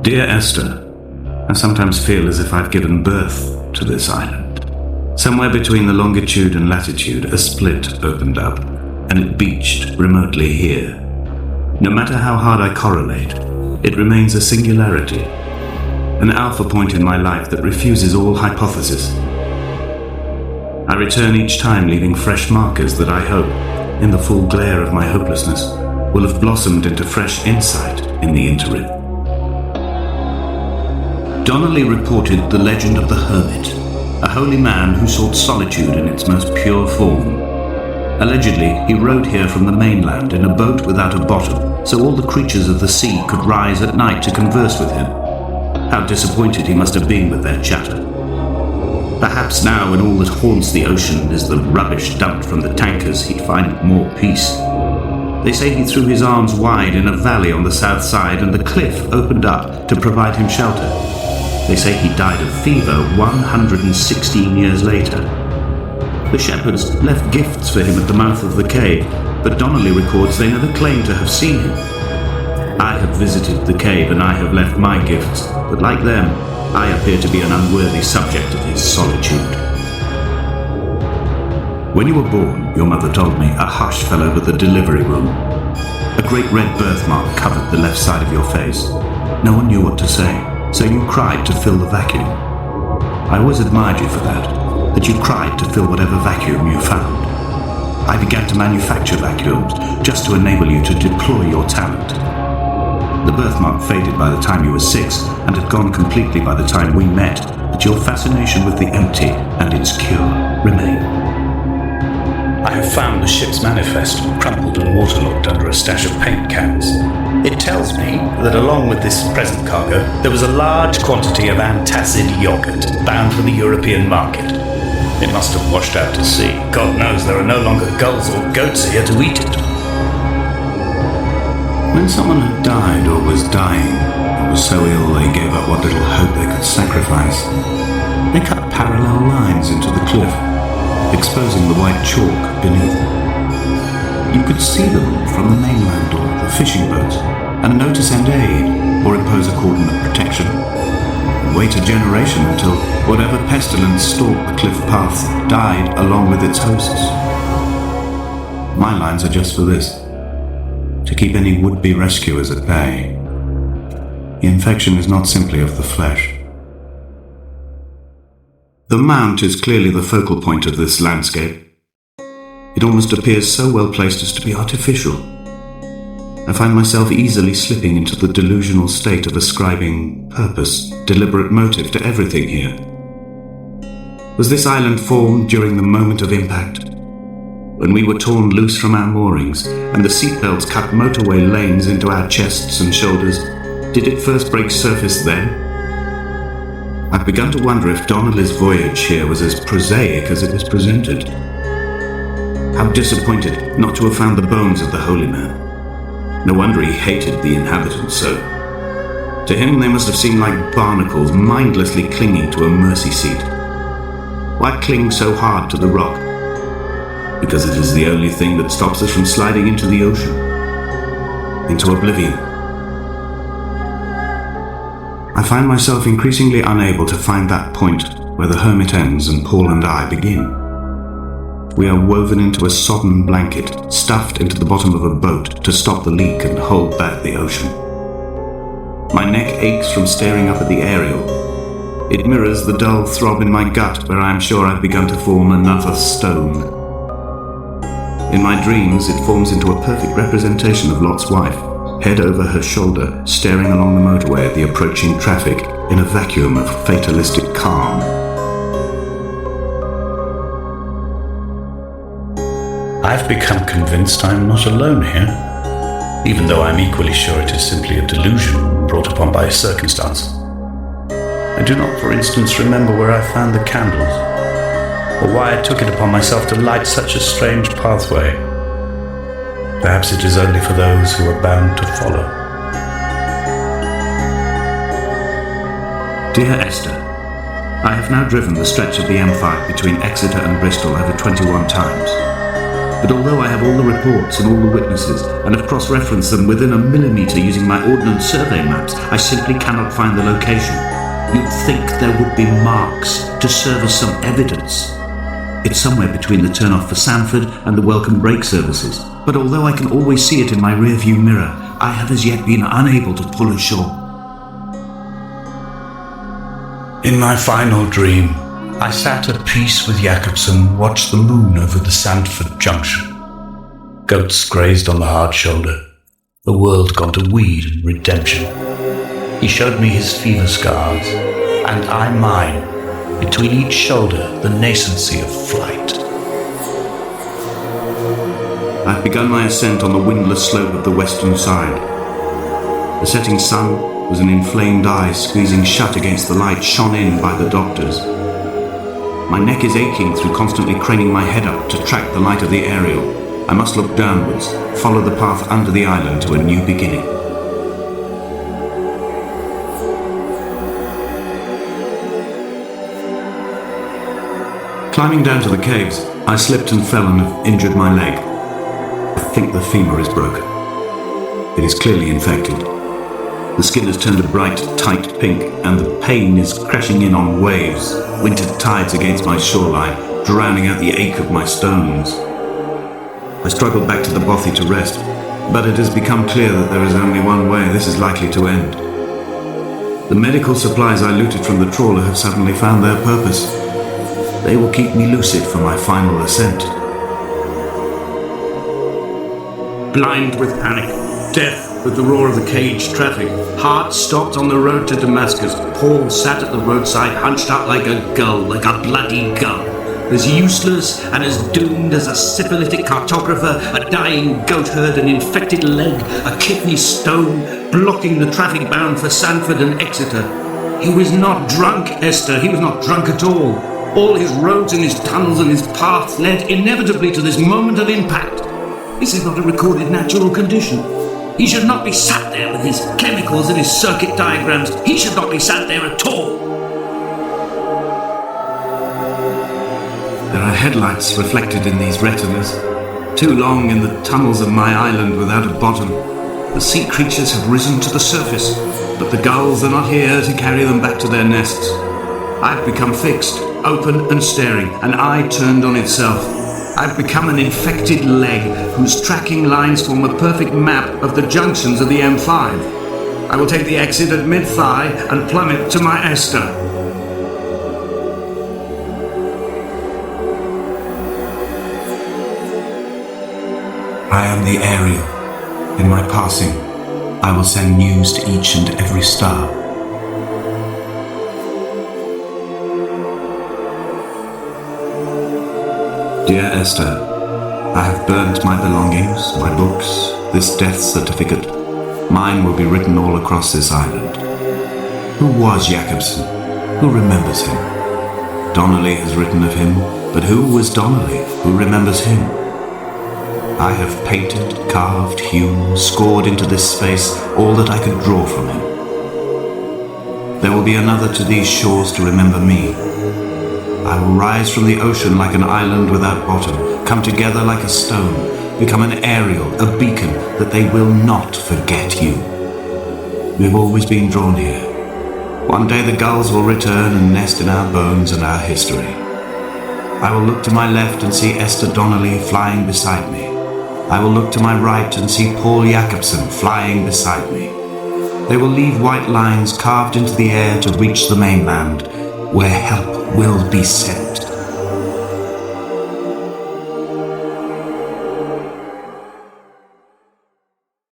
Dear Esther, I sometimes feel as if I've given birth to this island. Somewhere between the longitude and latitude, a split opened up, and it beached remotely here. No matter how hard I correlate, it remains a singularity, an alpha point in my life that refuses all hypothesis. I return each time leaving fresh markers that I hope, in the full glare of my hopelessness, will have blossomed into fresh insight in the interim. Donnelly reported the legend of the hermit, a holy man who sought solitude in its most pure form. Allegedly, he rode here from the mainland in a boat without a bottom, so all the creatures of the sea could rise at night to converse with him. How disappointed he must have been with their chatter. Perhaps now, when all that haunts the ocean is the rubbish dumped from the tankers, he'd find more peace. They say he threw his arms wide in a valley on the south side, and the cliff opened up to provide him shelter. They say he died of fever 116 years later. The shepherds left gifts for him at the mouth of the cave, but Donnelly records they never claimed to have seen him. I have visited the cave and I have left my gifts, but like them, I appear to be an unworthy subject of his solitude. When you were born, your mother told me, a hush fell over the delivery room. A great red birthmark covered the left side of your face. No one knew what to say, so you cried to fill the vacuum. I always admired you for that you cried to fill whatever vacuum you found. I began to manufacture vacuums just to enable you to deploy your talent. The birthmark faded by the time you were 6 and had gone completely by the time we met, but your fascination with the empty and its cure remained. I have found the ship's manifest, crumpled and waterlogged under a stash of paint cans. It tells me that along with this present cargo, there was a large quantity of antacid yogurt bound for the European market. It must have washed out to sea. God knows there are no longer gulls or goats here to eat it. When someone had died or was dying, or was so ill they gave up what little hope they could sacrifice, they cut parallel lines into the cliff, exposing the white chalk beneath. You could see them from the mainland or the fishing boats, and note to send aid or impose a cordon of protection, and wait a generation until whatever pestilence stalked the cliff paths died along with its hosts. My lines are just for this: to keep any would-be rescuers at bay. The infection is not simply of the flesh. The mount is clearly the focal point of this landscape. It almost appears so well placed as to be artificial. I find myself easily slipping into the delusional state of ascribing purpose, deliberate motive to everything here. Was this island formed during the moment of impact? When we were torn loose from our moorings, and the seatbelts cut motorway lanes into our chests and shoulders, did it first break surface then? I've begun to wonder if Donnelly's voyage here was as prosaic as it was presented. How disappointed not to have found the bones of the holy man. No wonder he hated the inhabitants so. To him they must have seemed like barnacles mindlessly clinging to a mercy seat. Why cling so hard to the rock? Because it is the only thing that stops us from sliding into the ocean, into oblivion. I find myself increasingly unable to find that point where the hermit ends and Paul and I begin. We are woven into a sodden blanket, stuffed into the bottom of a boat to stop the leak and hold back the ocean. My neck aches from staring up at the aerial. It mirrors the dull throb in my gut where I am sure I've begun to form another stone. In my dreams, it forms into a perfect representation of Lot's wife, head over her shoulder, staring along the motorway at the approaching traffic in a vacuum of fatalistic calm. I've become convinced I'm not alone here, even though I'm equally sure it is simply a delusion brought upon by circumstance. I do not, for instance, remember where I found the candles, or why I took it upon myself to light such a strange pathway. Perhaps it is only for those who are bound to follow. Dear Esther, I have now driven the stretch of the M5 between Exeter and Bristol over 21 times. But although I have all the reports and all the witnesses, and have cross-referenced them within a millimetre using my ordnance survey maps, I simply cannot find the location. You'd think there would be marks to serve as some evidence. It's somewhere between the turn-off for Sanford and the welcome brake services. But although I can always see it in my rear-view mirror, I have as yet been unable to pull ashore. In my final dream, I sat at peace with Jakobsen, watched the moon over the Sanford junction. Goats grazed on the hard shoulder, the world gone to weed and redemption. He showed me his fever scars, and I mine, between each shoulder the nascency of flight. I've begun my ascent on the windless slope of the western side. The setting sun was an inflamed eye squeezing shut against the light shone in by the doctors. My neck is aching through constantly craning my head up to track the light of the aerial. I must look downwards, follow the path under the island to a new beginning. Climbing down to the caves, I slipped and fell and have injured my leg. I think the femur is broken. It is clearly infected. The skin has turned a bright, tight pink, and the pain is crashing in on waves, winter tides against my shoreline, drowning out the ache of my stones. I struggled back to the bothy to rest, but it has become clear that there is only one way this is likely to end. The medical supplies I looted from the trawler have suddenly found their purpose. They will keep me lucid for my final ascent. Blind with panic, deaf with the roar of the caged traffic, heart stopped on the road to Damascus, Paul sat at the roadside hunched up like a gull, like a bloody gull, as useless and as doomed as a syphilitic cartographer, a dying goat herd, an infected leg, a kidney stone, blocking the traffic bound for Sanford and Exeter. He was not drunk, Esther, he was not drunk at all. All his roads and his tunnels and his paths led inevitably to this moment of impact. This is not a recorded natural condition. He should not be sat there with his chemicals and his circuit diagrams. He should not be sat there at all. There are headlights reflected in these retinas, too long in the tunnels of my island without a bottom. The sea creatures have risen to the surface, but the gulls are not here to carry them back to their nests. I've become fixed, open and staring, an eye turned on itself. I've become an infected leg whose tracking lines form a perfect map of the junctions of the M5. I will take the exit at mid-thigh and plummet to my Esther. I am the Ariel. In my passing, I will send news to each and every star. Dear Esther, I have burnt my belongings, my books, this death certificate. Mine will be written all across this island. Who was Jakobsen? Who remembers him? Donnelly has written of him, but who was Donnelly? Who remembers him? I have painted, carved, hewn, scored into this space all that I could draw from him. There will be another to these shores to remember me. I will rise from the ocean like an island without bottom, come together like a stone, become an aerial, a beacon, that they will not forget you. We've always been drawn here. One day the gulls will return and nest in our bones and our history. I will look to my left and see Esther Donnelly flying beside me. I will look to my right and see Paul Jakobsen flying beside me. They will leave white lines carved into the air to reach the mainland, where help will be sent.